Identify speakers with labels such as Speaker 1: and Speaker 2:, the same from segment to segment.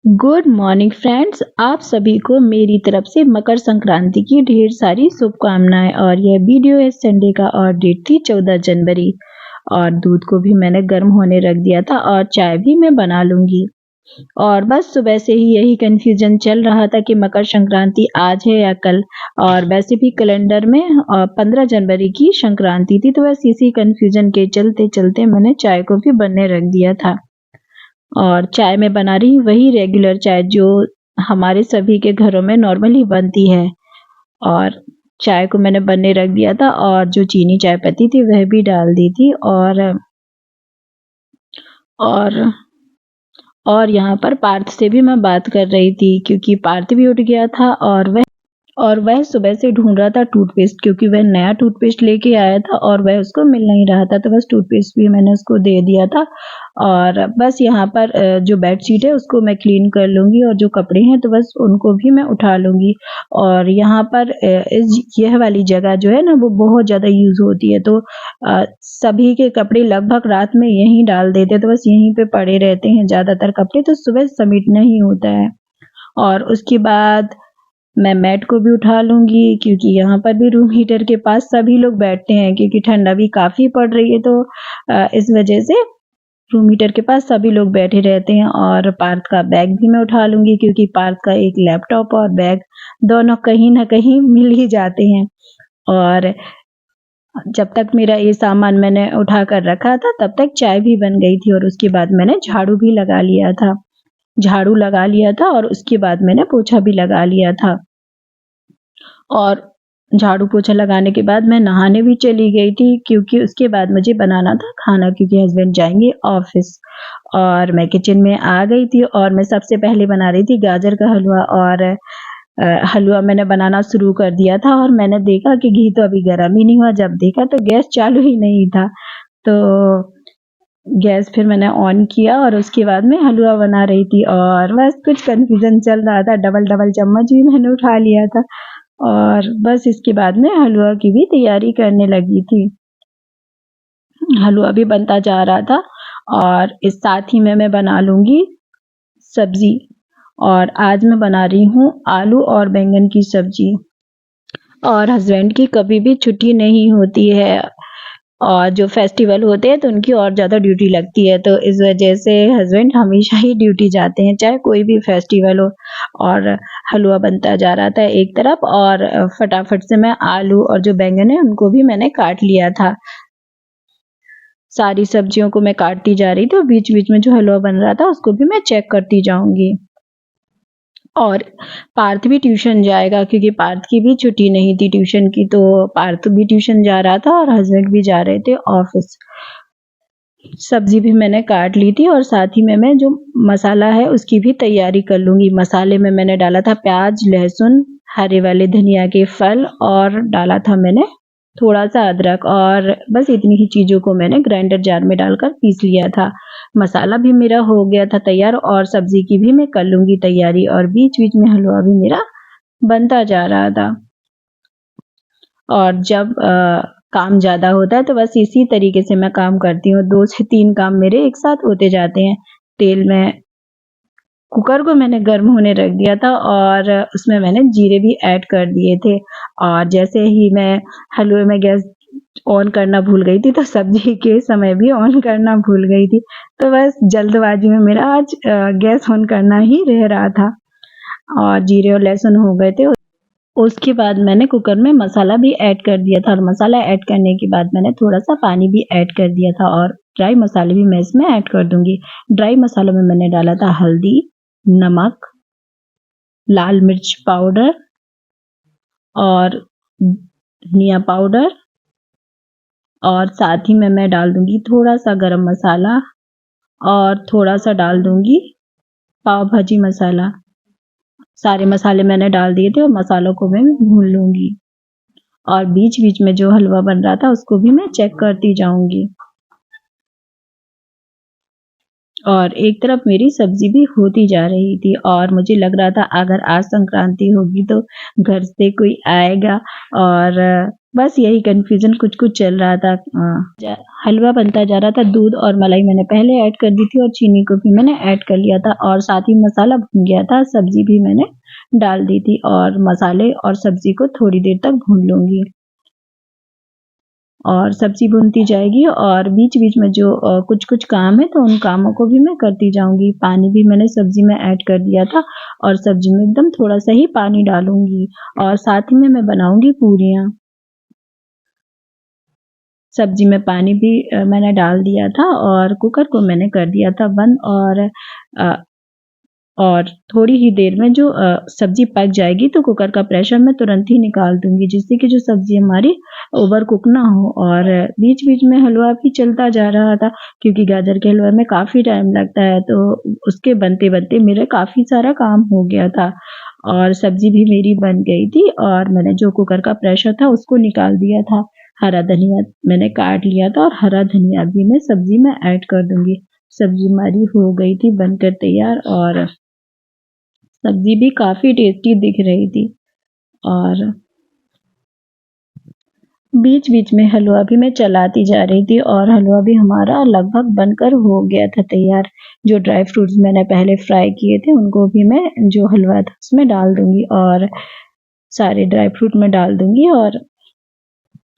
Speaker 1: Good morning friends, आप सभी को मेरी तरफ से मकर संक्रांति की ढेर सारी शुभकामनाएं। और यह वीडियो है संडे का और डेट थी 14 जनवरी। और दूध को भी मैंने गर्म होने रख दिया था और चाय भी मैं बना लूंगी। और बस सुबह से ही यही कंफ्यूजन चल रहा था कि मकर संक्रांति आज है या कल। और वैसे भी कैलेंडर में 15 जनवरी की संक्रांति थी, तो बस इसी कंफ्यूजन के चलते चलते मैंने चाय को भी बनने रख दिया था। और चाय में बना रही हूँ वही रेगुलर चाय जो हमारे सभी के घरों में नॉर्मली बनती है। और चाय को मैंने बनने रख दिया था और जो चीनी चाय पत्ती थी वह भी डाल दी थी। और यहाँ पर पार्थ से भी मैं बात कर रही थी क्योंकि पार्थ भी उठ गया था और वह सुबह से ढूंढ रहा था टूथपेस्ट, क्योंकि वह नया टूथपेस्ट लेके आया था और वह उसको मिल नहीं रहा था। तो बस टूथपेस्ट भी मैंने उसको दे दिया था। और बस यहाँ पर जो बेडशीट है उसको मैं क्लीन कर लूँगी और जो कपड़े हैं तो बस उनको भी मैं उठा लूँगी। और यहाँ पर यह वाली जगह जो है ना वो बहुत ज़्यादा यूज़ होती है, तो सभी के कपड़े लगभग रात में यहीं डाल देते हैं, तो बस यहीं पे पड़े रहते हैं ज़्यादातर कपड़े, तो सुबह समेटना ही होता है। और उसके बाद मैं मैट को भी उठा लूँगी क्योंकि यहाँ पर भी रूम हीटर के पास सभी लोग बैठते हैं क्योंकि ठंडा भी काफ़ी पड़ रही है, तो इस वजह से रूम हीटर के पास सभी लोग बैठे रहते हैं। और पार्थ का बैग भी मैं उठा लूँगी क्योंकि पार्थ का एक लैपटॉप और बैग दोनों कहीं ना कहीं मिल ही जाते हैं। और जब तक मेरा ये सामान मैंने उठा कर रखा था तब तक चाय भी बन गई थी और उसके बाद मैंने झाड़ू लगा लिया था और उसके बाद मैंने पोछा भी लगा लिया था। और झाड़ू पोछा लगाने के बाद मैं नहाने भी चली गई थी क्योंकि उसके बाद मुझे बनाना था खाना, क्योंकि हस्बैंड जाएंगे ऑफिस। और मैं किचन में आ गई थी और मैं सबसे पहले बना रही थी गाजर का हलवा। और हलवा मैंने बनाना शुरू कर दिया था और मैंने देखा कि घी तो अभी गर्म ही नहीं हुआ। जब देखा तो गैस चालू ही नहीं था, तो गैस फिर मैंने ऑन किया और उसके बाद मैं हलवा बना रही थी। और बस कुछ कंफ्यूजन चल रहा था, डबल चम्मच भी मैंने उठा लिया था। और बस इसके बाद में हलवा की भी तैयारी करने लगी थी। हलवा भी बनता जा रहा था और इस साथ ही में मैं बना लूँगी सब्जी। और आज मैं बना रही हूँ आलू और बैंगन की सब्जी। और हस्बैंड की कभी भी छुट्टी नहीं होती है और जो फेस्टिवल होते हैं तो उनकी और ज़्यादा ड्यूटी लगती है, तो इस वजह से हस्बैंड हमेशा ही ड्यूटी जाते हैं चाहे कोई भी फेस्टिवल हो। और हलवा बनता जा रहा था एक तरफ और फटाफट से मैं आलू और जो बैंगन है उनको भी मैंने काट लिया था। सारी सब्जियों को मैं काटती जा रही थी और बीच बीच में जो हलवा बन रहा था उसको भी मैं चेक करती जाऊंगी। और पार्थ भी ट्यूशन जाएगा क्योंकि पार्थ की भी छुट्टी नहीं थी ट्यूशन की, तो पार्थ भी ट्यूशन जा रहा था और हस्बैंड भी जा रहे थे ऑफिस। सब्जी भी मैंने काट ली थी और साथ ही में मैं जो मसाला है उसकी भी तैयारी कर लूँगी। मसाले में मैंने डाला था प्याज, लहसुन, हरे वाले धनिया के फल और डाला था मैंने थोड़ा सा अदरक। और बस इतनी ही चीज़ों को मैंने ग्राइंडर जार में डालकर पीस लिया था। मसाला भी मेरा हो गया था तैयार और सब्जी की भी मैं कर लूँगी तैयारी। और बीच बीच में हलवा भी मेरा बनता जा रहा था। और जब काम ज़्यादा होता है तो बस इसी तरीके से मैं काम करती हूँ। 2 से 3 काम मेरे एक साथ होते जाते हैं। तेल में कुकर को मैंने गर्म होने रख दिया था और उसमें मैंने जीरे भी ऐड कर दिए थे। और जैसे ही मैं हलवे में गैस ऑन करना भूल गई थी तो सब्जी के समय भी ऑन करना भूल गई थी, तो बस जल्दबाजी में मेरा आज गैस ऑन करना ही रह रहा था। और जीरे और लहसुन हो गए थे। उसके बाद मैंने कुकर में मसाला भी ऐड कर दिया था और मसाला ऐड करने के बाद मैंने थोड़ा सा पानी भी ऐड कर दिया था। और ड्राई मसाले भी मैं इसमें ऐड कर दूंगी। ड्राई मसालों में मैंने डाला था हल्दी, नमक, लाल मिर्च पाउडर और धनिया पाउडर। और साथ ही में मैं डाल दूंगी थोड़ा सा गरम मसाला और थोड़ा सा डाल दूंगी पाव भाजी मसाला। सारे मसाले मैंने डाल दिए थे और मसालों को मैं भून लूँगी। और बीच बीच में जो हलवा बन रहा था उसको भी मैं चेक करती जाऊंगी। और एक तरफ मेरी सब्जी भी होती जा रही थी और मुझे लग रहा था अगर आज संक्रांति होगी तो घर से कोई आएगा और बस यही कन्फ्यूज़न कुछ-कुछ चल रहा था। हलवा बनता जा रहा था, दूध और मलाई मैंने पहले ऐड कर दी थी और चीनी को भी मैंने ऐड कर लिया था और साथ ही मसाला भुन गया था, सब्ज़ी भी मैंने डाल दी थी और मसाले और सब्ज़ी को थोड़ी देर तक भून लूँगी। और सब्ज़ी भूनती जाएगी और बीच-बीच में जो कुछ-कुछ काम है तो उन कामों को भी मैं करती जाऊँगी। पानी भी मैंने सब्ज़ी में ऐड कर दिया था और सब्ज़ी में एकदम थोड़ा-सा ही पानी डालूँगी और साथ ही में मैं बनाऊँगी पूरियाँ। सब्ज़ी में पानी भी मैंने डाल दिया था और कुकर को मैंने कर दिया था बंद अ, और थोड़ी ही देर में जो सब्ज़ी पक जाएगी तो कुकर का प्रेशर मैं तुरंत ही निकाल दूँगी जिससे कि जो सब्ज़ी हमारी ओवर कुक ना हो और बीच-बीच में हलवा भी चलता जा रहा था क्योंकि गाजर के हलवे में काफ़ी टाइम लगता है तो उसके बनते-बनते मेरा काफ़ी सारा काम हो गया था और सब्ज़ी भी मेरी बन गई थी और मैंने जो कुकर का प्रेशर था उसको निकाल दिया था। हरा धनिया मैंने काट लिया था और हरा धनिया भी मैं सब्ज़ी में ऐड कर दूँगी। सब्ज़ी हमारी हो गई थी बनकर तैयार और सब्ज़ी भी काफ़ी टेस्टी दिख रही थी और बीच-बीच में हलवा भी मैं चलाती जा रही थी और हलवा भी हमारा लगभग बनकर हो गया था तैयार। जो ड्राई फ्रूट्स मैंने पहले फ्राई किए थे उनको भी मैं जो हलवा था उसमें डाल दूँगी और सारे ड्राई फ्रूट मैं डाल दूँगी और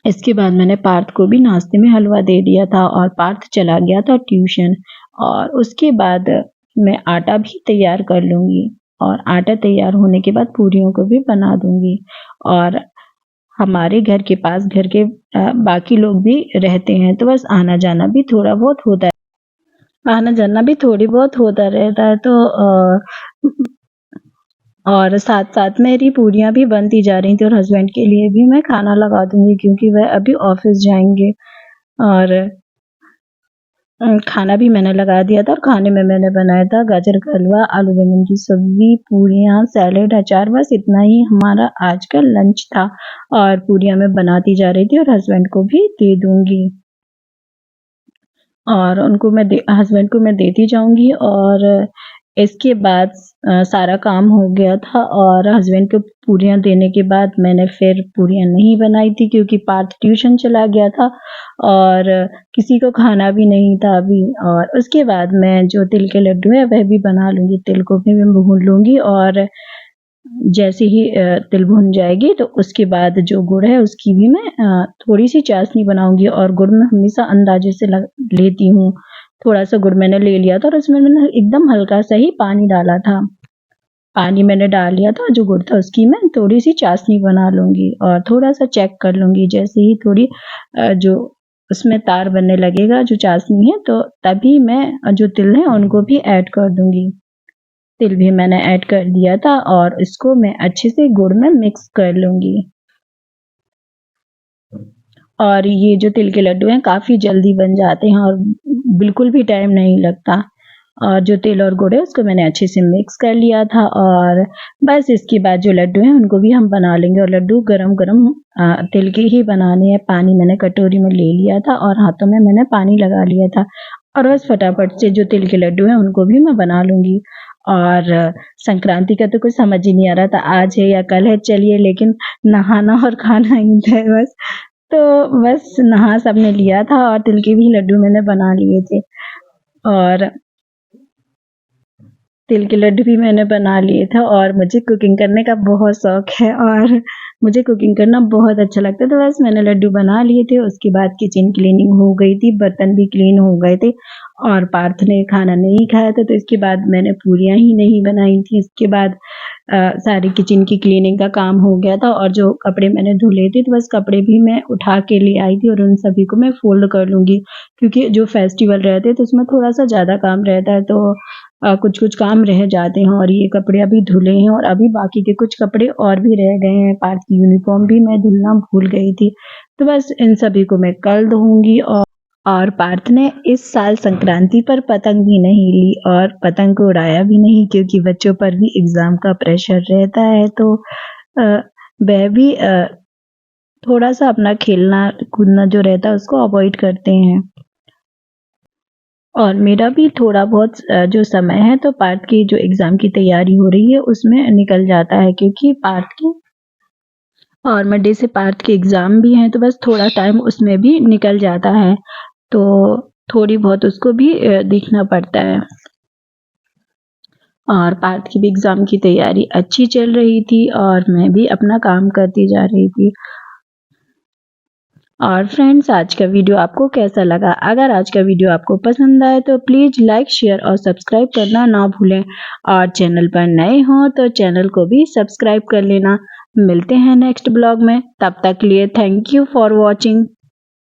Speaker 1: इसके बाद मैंने पार्थ को भी नाश्ते में हलवा दे दिया था और पार्थ चला गया था ट्यूशन और उसके बाद मैं आटा भी तैयार कर लूँगी और आटा तैयार होने के बाद पूरियों को भी बना दूँगी और हमारे घर के पास घर के बाकी लोग भी रहते हैं तो बस आना-जाना भी थोड़ा बहुत होता है। आना-जाना भी थोड़ी बहुत होता रहता है तो और साथ-साथ मेरी पूरियाँ भी बनती जा रही थी और हस्बैंड के लिए भी मैं खाना लगा दूँगी क्योंकि वह अभी ऑफ़िस जाएँगे और खाना भी मैंने लगा दिया था और खाने में मैंने बनाया था गाजर का हलवा, आलू बैंगन की सब्ज़ी, पूरियाँ, सैलेड, अचार बस इतना ही हमारा आज का लंच था और पूरियाँ मैं बनाती जा रही थी और हस्बैंड को भी दे दूँगी। और उनको मैं हस्बैंड को मैं देती जाऊँगी और इसके बाद सारा काम हो गया था और हस्बैंड को पूरियाँ देने के बाद मैंने फिर पूरियाँ नहीं बनाई थी क्योंकि पार्थ ट्यूशन चला गया था और किसी को खाना भी नहीं था अभी और उसके बाद मैं जो तिल के लड्डू हैं वह भी बना लूँगी। तिल को भी मैं भून लूँगी और जैसे ही तिल भुन जाएगी तो उसके बाद जो गुड़ है उसकी भी मैं थोड़ी-सी चाशनी बनाऊँगी और गुड़ मैं हमेशा अंदाज़े से लेती हूँ। थोड़ा-सा गुड़ मैंने ले लिया था और उसमें मैंने एकदम हल्का-सा ही पानी डाला था। पानी मैंने डाल लिया था, जो गुड़ था उसकी मैं थोड़ी-सी चाशनी बना लूँगी और थोड़ा-सा चेक कर लूँगी जैसे ही थोड़ी जो उसमें तार बनने लगेगा जो चाशनी है तो तभी मैं जो तिल है उनको भी ऐड कर दूँगी। तिल भी मैंने ऐड कर दिया था और इसको मैं अच्छे से गुड़ में मिक्स कर लूँगी। और ये जो तिल के लड्डू हैं काफ़ी जल्दी बन जाते हैं और बिल्कुल भी टाइम नहीं लगता। और जो तिल और गुड़ है उसको मैंने अच्छे से मिक्स कर लिया था और बस इसके बाद जो लड्डू हैं उनको भी हम बना लेंगे और लड्डू गरम-गरम तिल के ही बनाने हैं। पानी मैंने कटोरी में ले लिया था और हाथों में मैंने पानी लगा लिया था और बस फटाफट से जो तिल के लड्डू हैं उनको भी मैं बना लूँगी। और संक्रांति का तो कुछ समझ ही नहीं आ रहा था आज है या कल है, चलिए लेकिन नहाना और खाना ही है बस। तो बस नहा सबने लिया था और तिल के भी लड्डू मैंने बना लिए थे और तिल के लड्डू भी मैंने बना लिए था और मुझे कुकिंग करने का बहुत शौक है और मुझे कुकिंग करना बहुत अच्छा लगता है तो बस मैंने लड्डू बना लिए थे उसके बाद किचन क्लीनिंग हो गई थी बर्तन भी क्लीन हो गए थे और पार्थ ने खाना नहीं खाया था तो इसके बाद मैंने पूरियाँ ही नहीं बनाई थी इसके बाद सारी किचन की क्लीनिंग का काम हो गया था और जो कपड़े मैंने धुले थे तो बस कपड़े भी मैं उठा के ले आई थी और उन सभी को मैं फोल्ड कर लूँगी क्योंकि जो फेस्टिवल रहते हैं तो उसमें थोड़ा सा ज़्यादा काम रहता है तो कुछ-कुछ काम रह जाते हैं और ये कपड़े अभी धुले हैं और अभी बाकी के कुछ कपड़े और भी रह गए हैं। पार्थ की यूनिफ़ॉर्म भी मैं धुलना भूल गई थी। तो बस इन सभी को मैं कल धोऊँगी और पार्थ ने इस साल संक्रांति पर पतंग भी नहीं ली और पतंग को उड़ाया भी नहीं क्योंकि बच्चों पर भी एग्ज़ाम का प्रेशर रहता है तो वह भी थोड़ा-सा अपना खेलना-कूदना जो रहता है उसको अवॉइड करते हैं। और मेरा भी थोड़ा बहुत जो समय है तो पार्थ की जो एग्ज़ाम की तैयारी हो रही है उसमें निकल जाता है क्योंकि पार्थ की और मंडे से पार्थ के एग्ज़ाम भी हैं, तो बस थोड़ा टाइम उसमें भी निकल जाता है, तो थोड़ी बहुत उसको भी देखना पड़ता है। और पार्थ की भी एग्ज़ाम की तैयारी अच्छी चल रही थी और मैं भी अपना काम करती जा रही थी। और फ्रेंड्स, आज का वीडियो आपको कैसा लगा? अगर आज का वीडियो आपको पसंद आए तो प्लीज़ लाइक, शेयर और सब्सक्राइब करना ना भूलें। और चैनल पर नए हों तो चैनल को भी सब्सक्राइब कर लेना। मिलते हैं नेक्स्ट ब्लॉग में, तब तक के लिए थैंक यू फॉर वॉचिंग।